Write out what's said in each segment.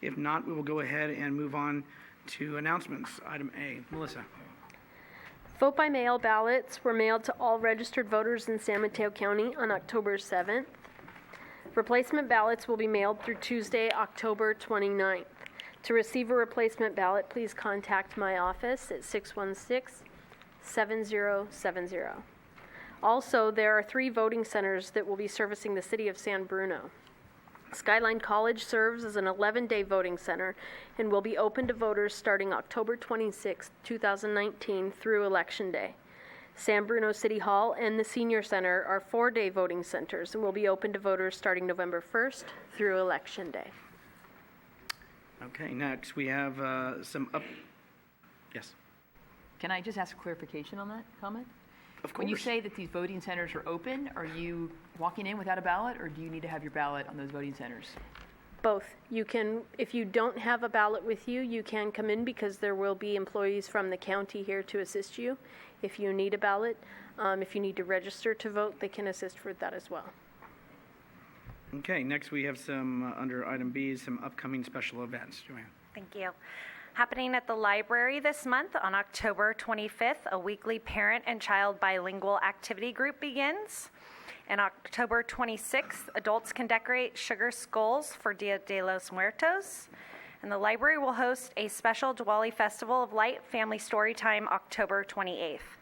If not, we will go ahead and move on to announcements. Item A. Melissa. Vote by mail ballots were mailed to all registered voters in San Mateo County on October 7th. Replacement ballots will be mailed through Tuesday, October 29th. To receive a replacement ballot, please contact my office at 616-7070. Also, there are 3 voting centers that will be servicing the city of San Bruno. Skyline College serves as an 11-day voting center and will be open to voters starting October 26, 2019 through Election Day. San Bruno City Hall and the Senior Center are 4-day voting centers and will be open to voters starting November 1st through Election Day. Okay, next we have Yes. Can I just ask a clarification on that comment? Of course. When you say that these voting centers are open, are you walking in without a ballot, or do you need to have your ballot on those voting centers? Both. You can, if you don't have a ballot with you, you can come in because there will be employees from the county here to assist you. If you need a ballot, if you need to register to vote, they can assist with that as well. Okay, next we have some, under item B, some upcoming special events. Joanne. Thank you. Happening at the library this month on October 25th, a weekly parent and child bilingual activity group begins. And October 26th, adults can decorate sugar skulls for Dia de los Muertos. And the library will host a special Diwali Festival of Light Family Storytime October 28th.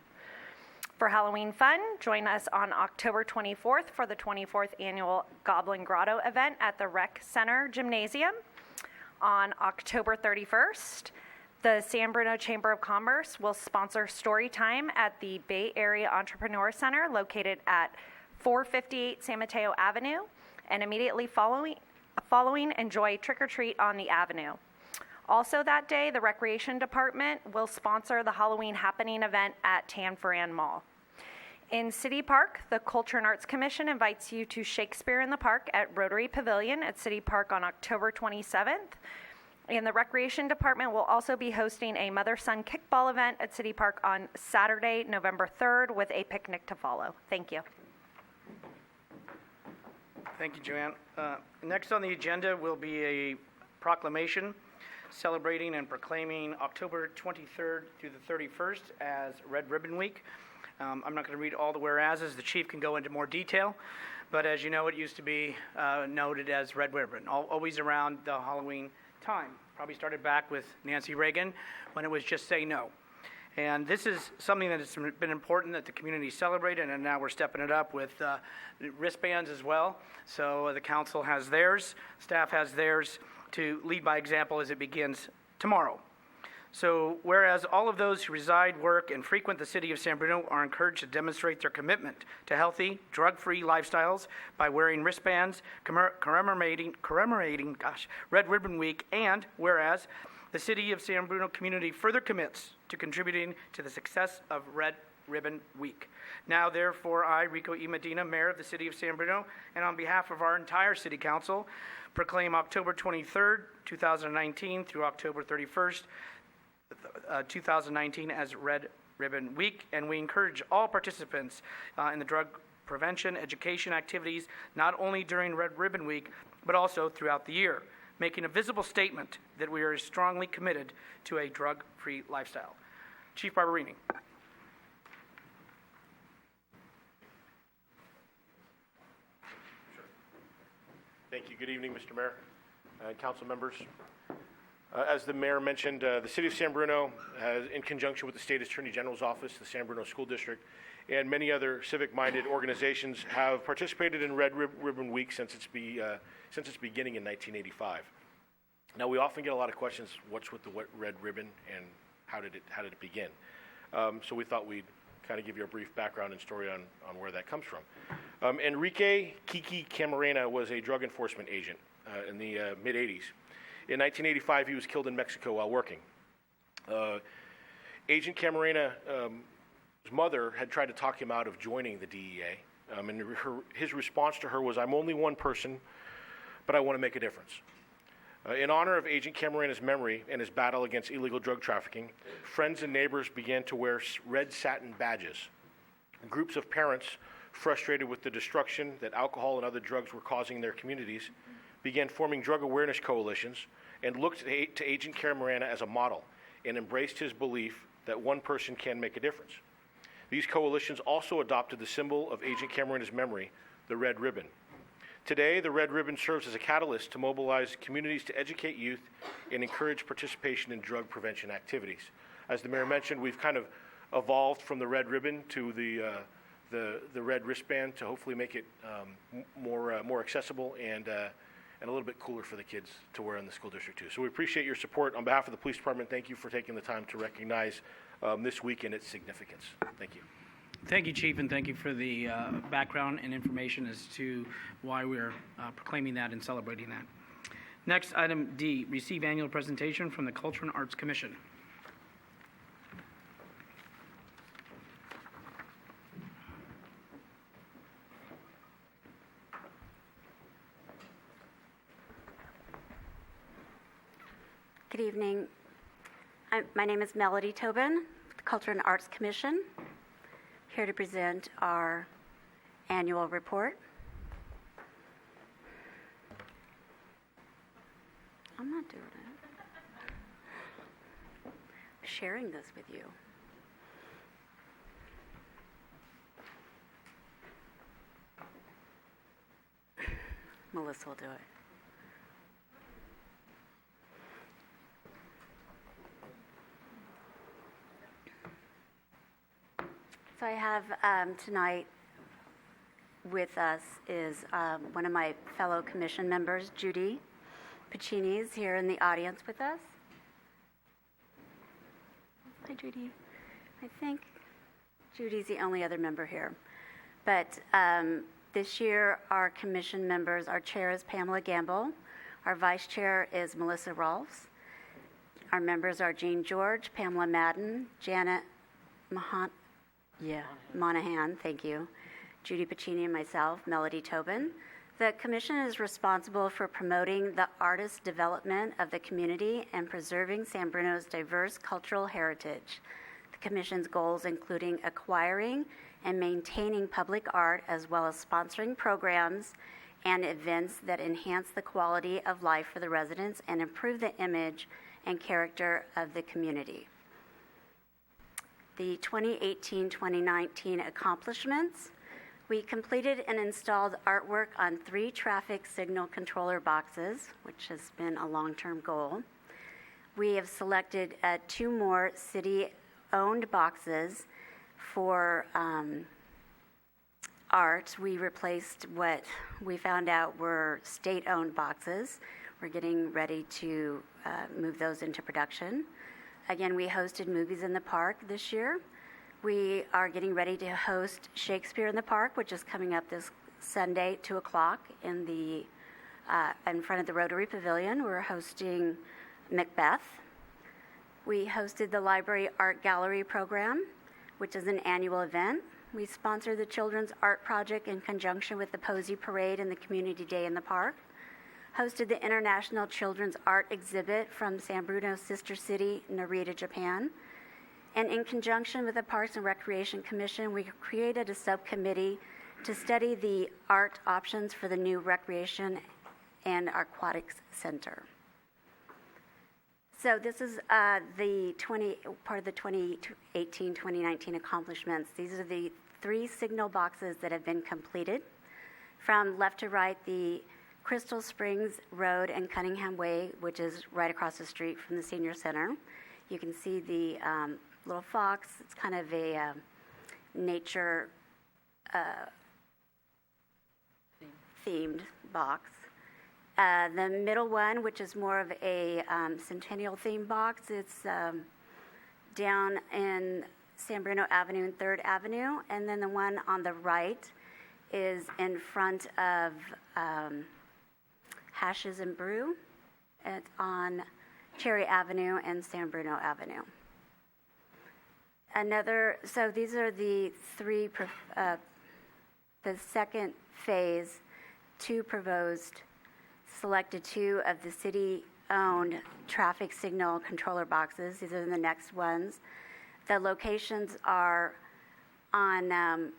For Halloween fun, join us on October 24th for the 24th annual Goblin Grotto event at the Rec Center Gymnasium. On October 31st, the San Bruno Chamber of Commerce will sponsor story time at the Bay Area Entrepreneur Center located at 458 San Mateo Avenue, and immediately following enjoy Trick or Treat on the Avenue. Also that day, the Recreation Department will sponsor the Halloween Happening event at Tanforan Mall. In City Park, the Culture and Arts Commission invites you to Shakespeare in the Park at Rotary Pavilion at City Park on October 27th. And the Recreation Department will also be hosting a mother-son kickball event at City Park on Saturday, November 3rd, with a picnic to follow. Thank you. Thank you, Joanne. Next on the agenda will be a proclamation celebrating and proclaiming October 23rd through the 31st as Red Ribbon Week. I'm not going to read all the whereases. The chief can go into more detail, but as you know, it used to be noted as Red Ribbon, always around the Halloween time. Probably started back with Nancy Reagan when it was just say no. And this is something that has been important that the community celebrated, and now we're stepping it up with wristbands as well. So the council has theirs, staff has theirs, to lead by example as it begins tomorrow. So whereas all of those who reside, work, and frequent the city of San Bruno are encouraged to demonstrate their commitment to healthy, drug-free lifestyles by wearing wristbands commemorating Red Ribbon Week, and whereas the city of San Bruno community further commits to contributing to the success of Red Ribbon Week. Now, therefore, I, Rico E. Medina, Mayor of the City of San Bruno, and on behalf of our entire City Council, proclaim October 23rd, 2019 through October 31st, 2019 as Red Ribbon Week, and we encourage all participants in the drug prevention education activities, not only during Red Ribbon Week, but also throughout the year, making a visible statement that we are strongly committed to a drug-free lifestyle. Chief Barberini. Thank you. Good evening, Mr. Mayor, council members. As the mayor mentioned, the City of San Bruno has, in conjunction with the State Attorney General's Office, the San Bruno School District, and many other civic-minded organizations have participated in Red Ribbon Week since its beginning in 1985. Now, we often get a lot of questions, what's with the red ribbon and how did it begin? So we thought we'd kind of give you a brief background and story on where that comes from. Enrique Kiki Camarena was a drug enforcement agent in the mid-'80s. In 1985, he was killed in Mexico while working. Agent Camarena's mother had tried to talk him out of joining the DEA, and his response to her was, "I'm only one person, but I want to make a difference." In honor of Agent Camarena's memory and his battle against illegal drug trafficking, friends and neighbors began to wear red satin badges. Groups of parents, frustrated with the destruction that alcohol and other drugs were causing in their communities, began forming drug awareness coalitions and looked to Agent Camarena as a model and embraced his belief that one person can make a difference. These coalitions also adopted the symbol of Agent Camarena's memory, the red ribbon. Today, the red ribbon serves as a catalyst to mobilize communities to educate youth and encourage participation in drug prevention activities. As the mayor mentioned, we've kind of evolved from the red ribbon to the red wristband to hopefully make it more accessible and a little bit cooler for the kids to wear in the school district too. So we appreciate your support. On behalf of the police department, thank you for taking the time to recognize this week and its significance. Thank you. Thank you, Chief, and thank you for the background and information as to why we're proclaiming that and celebrating that. Next, item D, receive annual presentation from the Culture and Arts Commission. Good evening. My name is Melody Tobin, the Culture and Arts Commission, here to present our annual report. I'm not doing it. I'm sharing this with you. Melissa will do it. So I have tonight with us is one of my fellow commission members, Judy Piccini, is here in the audience with us. Hi, Judy. I think Judy's the only other member here. But this year, our commission members, our chair is Pamela Gamble. Our vice chair is Melissa Rolfs. Our members are Jean George, Pamela Madden, Janet Monahan, thank you. Judy Piccini and myself, Melody Tobin. The commission is responsible for promoting the artist development of the community and preserving San Bruno's diverse cultural heritage. The commission's goals including acquiring and maintaining public art as well as sponsoring programs and events that enhance the quality of life for the residents and improve the image and character of the community. The 2018-2019 accomplishments. We completed and installed artwork on 3 traffic signal controller boxes, which has been a long-term goal. We have selected 2 more city-owned boxes for art. We replaced what we found out were state-owned boxes. We're getting ready to move those into production. Again, we hosted Movies in the Park this year. We are getting ready to host Shakespeare in the Park, which is coming up this Sunday, 2 o'clock, in front of the Rotary Pavilion. We're hosting Macbeth. We hosted the Library Art Gallery program, which is an annual event. We sponsored the Children's Art Project in conjunction with the Posey Parade and the Community Day in the Park. Hosted the International Children's Art Exhibit from San Bruno's sister city, Narita, Japan. And in conjunction with the Parks and Recreation Commission, we created a subcommittee to study the art options for the new Recreation and Aquatics Center. So this is part of the 2018-2019 accomplishments. These are the 3 signal boxes that have been completed. From left to right, the Crystal Springs Road and Cunningham Way, which is right across the street from the Senior Center. You can see the little fox. It's kind of a nature themed box. The middle one, which is more of a centennial theme box, it's down in San Bruno Avenue and 3rd Avenue. And then the one on the right is in front of Hashes and Brew. It's on Cherry Avenue and San Bruno Avenue. So these are the 3, the second phase, 2 proposed, selected 2 of the city-owned traffic signal controller boxes. These are the next ones. The locations are on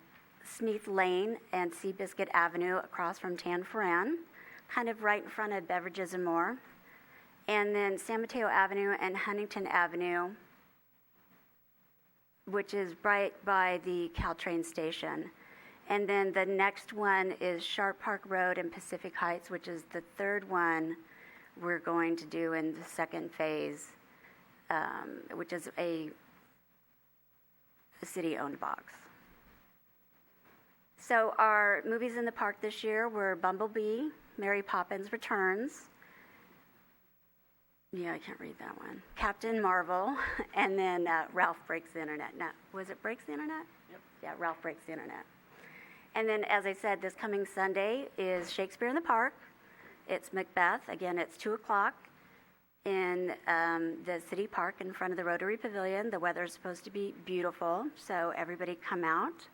Sneath Lane and Seabiscuit Avenue across from Tan Foran. kind of right in front of Beverages and More. And then San Mateo Avenue and Huntington Avenue, which is right by the Caltrain station. And then the next one is Sharp Park Road and Pacific Heights, which is the third one we're going to do in the second phase, which is a city-owned box. So our movies in the park this year were Bumblebee, Mary Poppins Returns. Yeah, I can't read that one. Captain Marvel, and then Ralph Breaks the Internet. No, was it Breaks the Internet? Yep. Yeah, Ralph Breaks the Internet. And then, as I said, this coming Sunday is Shakespeare in the Park. It's Macbeth. Again, it's 2 o'clock in the city park in front of the Rotary Pavilion. The weather is supposed to be beautiful, so everybody come out.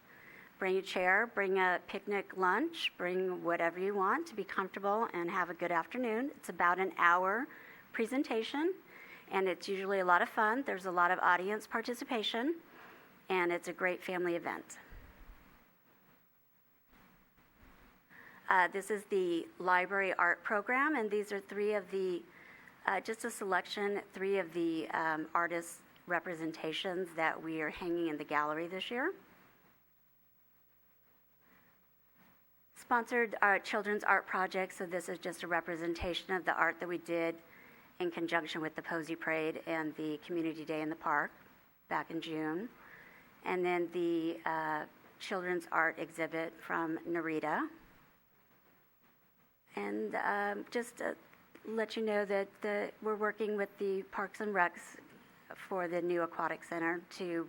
Bring a chair, bring a picnic lunch, bring whatever you want to be comfortable and have a good afternoon. It's about an hour presentation, and it's usually a lot of fun. There's a lot of audience participation, and it's a great family event. This is the library art program, and these are three of the, just a selection, three of the artist representations that we are hanging in the gallery this year. Sponsored our children's art project, so this is just a representation of the art that we did in conjunction with the Posey Parade and the Community Day in the Park back in June. And then the children's art exhibit from Narita. And just to let you know that we're working with the Parks and Recs for the new Aquatic Center to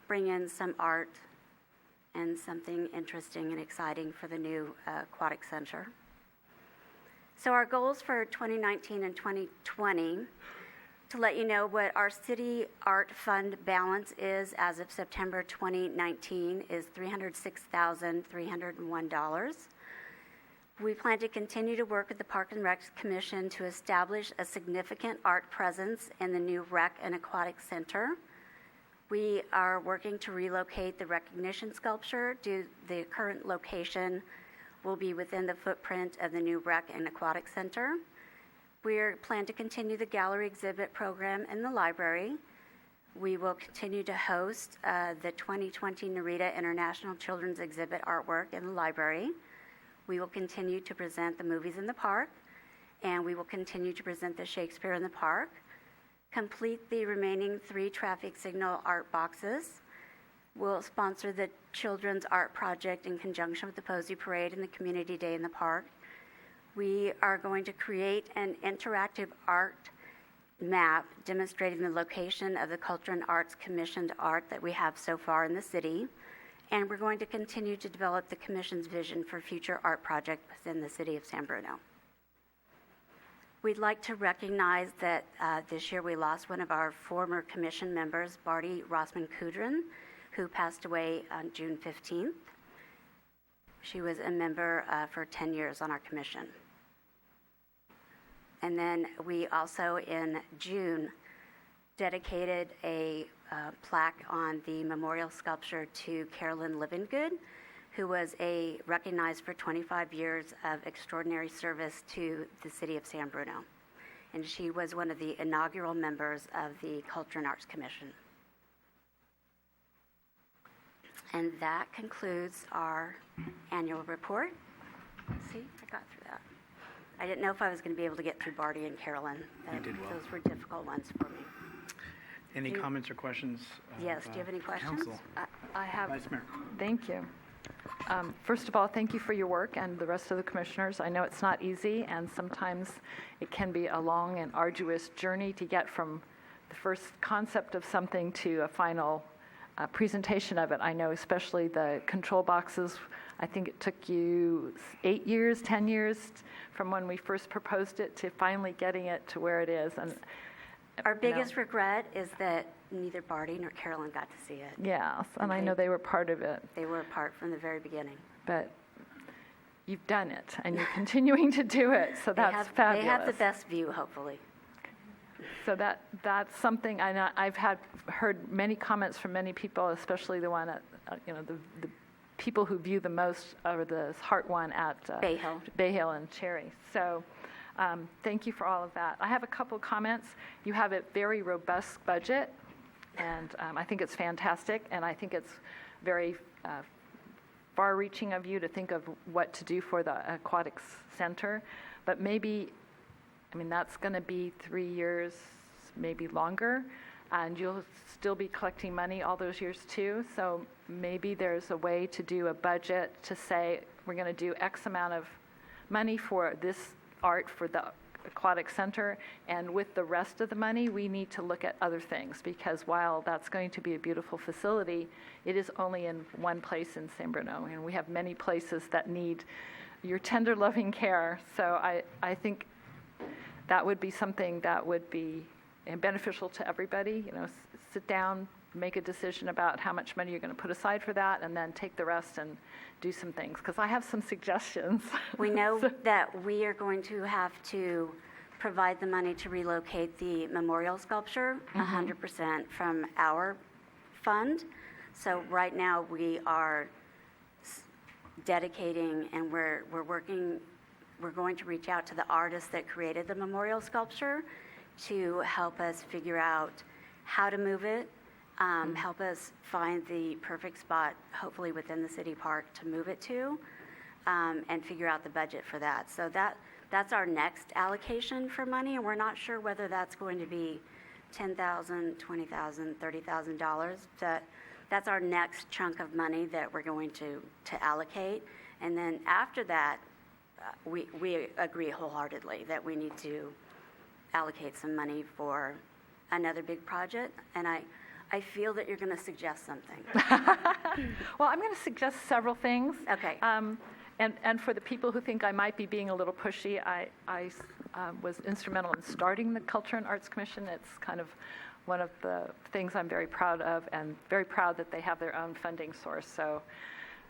bring in some art and something interesting and exciting for the new Aquatic Center. So our goals for 2019 and 2020, to let you know what our city art fund balance is as of September 2019 is $306,301. We plan to continue to work with the Park and Rec Commission to establish a significant art presence in the new Rec and Aquatic Center. We are working to relocate the recognition sculpture to the current location will be within the footprint of the new Rec and Aquatic Center. We plan to continue the gallery exhibit program in the library. We will continue to host the 2020 Narita International Children's Exhibit artwork in the library. We will continue to present the movies in the park, and we will continue to present the Shakespeare in the Park. Complete the remaining 3 traffic signal art boxes. We'll sponsor the children's art project in conjunction with the Posey Parade and the Community Day in the Park. We are going to create an interactive art map demonstrating the location of the Culture and Arts commissioned art that we have so far in the city. And we're going to continue to develop the Commission's vision for future art projects within the city of San Bruno. We'd like to recognize that this year we lost one of our former Commission members, Barty Rossman-Kudrin, who passed away on June 15th. She was a member for 10 years on our Commission. And then we also, in June, dedicated a plaque on the memorial sculpture to Carolyn Livingood, who was recognized for 25 years of extraordinary service to the city of San Bruno. And she was one of the inaugural members of the Culture and Arts Commission. And that concludes our annual report. See, I got through that. I didn't know if I was going to be able to get through Barty and Carolyn. You did well. Those were difficult ones for me. Any comments or questions? Yes, do you have any questions? Council. I have. Vice Mayor. Thank you. First of all, thank you for your work and the rest of the commissioners. I know it's not easy, and sometimes it can be a long and arduous journey to get from the first concept of something to a final presentation of it. I know especially the control boxes, I think it took you 8 years, 10 years from when we first proposed it to finally getting it to where it is. And our biggest regret is that neither Barty nor Carolyn got to see it. Yes, and I know they were part of it. They were a part from the very beginning. But you've done it, and you're continuing to do it, so that's fabulous. They have the best view, hopefully. So that's something I've heard many comments from many people, especially the one at the people who view the most are the Heart one at Bay Hill and Cherry. So thank you for all of that. I have a couple comments. You have a very robust budget, and I think it's fantastic, and I think it's very far-reaching of you to think of what to do for the aquatics center. But maybe, I mean, that's going to be 3 years, maybe longer, and you'll still be collecting money all those years too. So maybe there's a way to do a budget to say we're going to do X amount of money for this art for the aquatic center, and with the rest of the money we need to look at other things, because while that's going to be a beautiful facility, it is only in one place in San Bruno, and we have many places that need your tender loving care. So I think that would be something that would be beneficial to everybody. You know, sit down, make a decision about how much money you're going to put aside for that, and then take the rest and do some things, because I have some suggestions. We know that we are going to have to provide the money to relocate the memorial sculpture 100% from our fund. So right now we are dedicating, and we're going to reach out to the artist that created the memorial sculpture to help us figure out how to move it, help us find the perfect spot, hopefully within the city park, to move it to, and figure out the budget for that. So that's our next allocation for money, and we're not sure whether that's going to be $10,000, $20,000, $30,000. That's our next chunk of money that we're going to allocate. And then after that, we agree wholeheartedly that we need to allocate some money for another big project. And I feel that you're going to suggest something. Well, I'm going to suggest several things. Okay. And for the people who think I might be being a little pushy, I was instrumental in starting the Culture and Arts Commission. It's kind of one of the things I'm very proud of, and very proud that they have their own funding source. So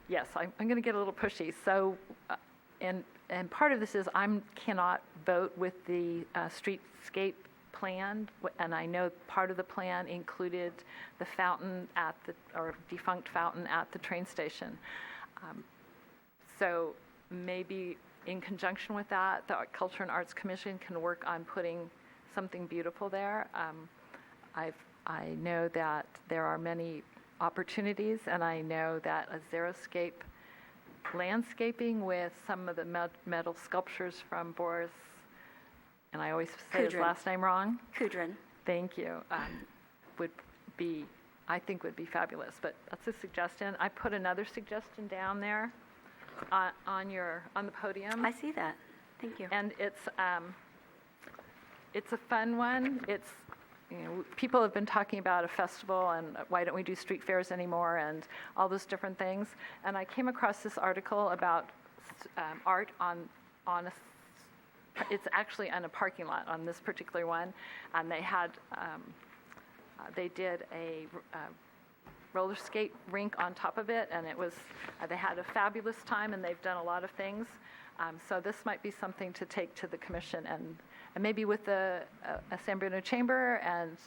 yes, I'm going to get a little pushy. So, and part of this is I cannot vote with the streetscape plan, and I know part of the plan included the fountain or defunct fountain at the train station. So maybe in conjunction with that, the Culture and Arts Commission can work on putting something beautiful there. I know that there are many opportunities, and I know that a xeriscape landscaping with some of the metal sculptures from Boris, and I always say his last name wrong. Kudrin. Thank you. I think would be fabulous, but that's a suggestion. I put another suggestion down there on the podium. I see that. Thank you. And it's a fun one. It's, people have been talking about a festival and why don't we do street fairs anymore and all those different things. And I came across this article about art on it's actually on a parking lot on this particular one, and they did a roller skate rink on top of it, and it was they had a fabulous time, and they've done a lot of things. So this might be something to take to the commission, and maybe with the San Bruno Chamber, and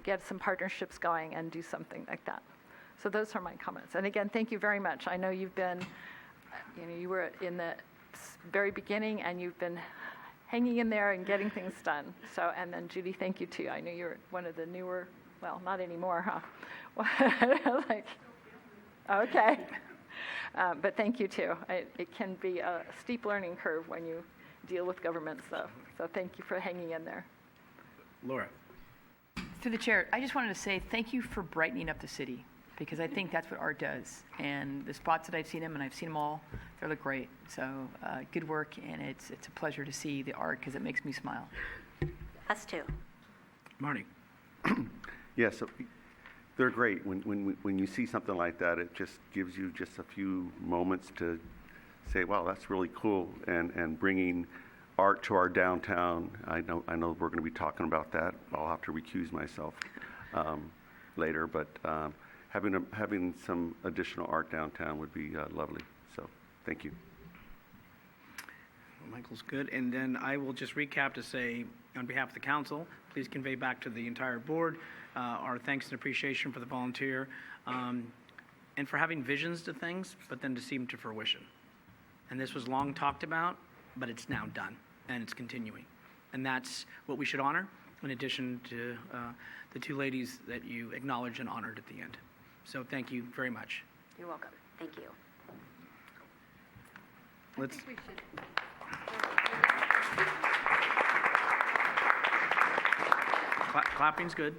get some partnerships going and do something like that. So those are my comments. And again, thank you very much. I know you've been, you were in the very beginning, and you've been hanging in there and getting things done. So, and then Judy, thank you too. I know you're one of the newer, well, not anymore, huh? Okay. But thank you too. It can be a steep learning curve when you deal with government stuff. So thank you for hanging in there. Laura. Through the chair, I just wanted to say thank you for brightening up the city, because I think that's what art does. And the spots that I've seen them, and I've seen them all, they look great. So good work, and it's a pleasure to see the art because it makes me smile. Us too. Marty. Yes, they're great. When you see something like that, it just gives you just a few moments to say, wow, that's really cool, and bringing art to our downtown. I know we're going to be talking about that. I'll have to recuse myself later, but having some additional art downtown would be lovely. So thank you. Well, Michael's good. And then I will just recap to say, on behalf of the council, please convey back to the entire board our thanks and appreciation for the volunteer and for having visions to things, but then to see them to fruition. And this was long talked about, but it's now done, and it's continuing. And that's what we should honor, in addition to the two ladies that you acknowledged and honored at the end. So thank you very much. You're welcome. Thank you. Let's. Clapping's good.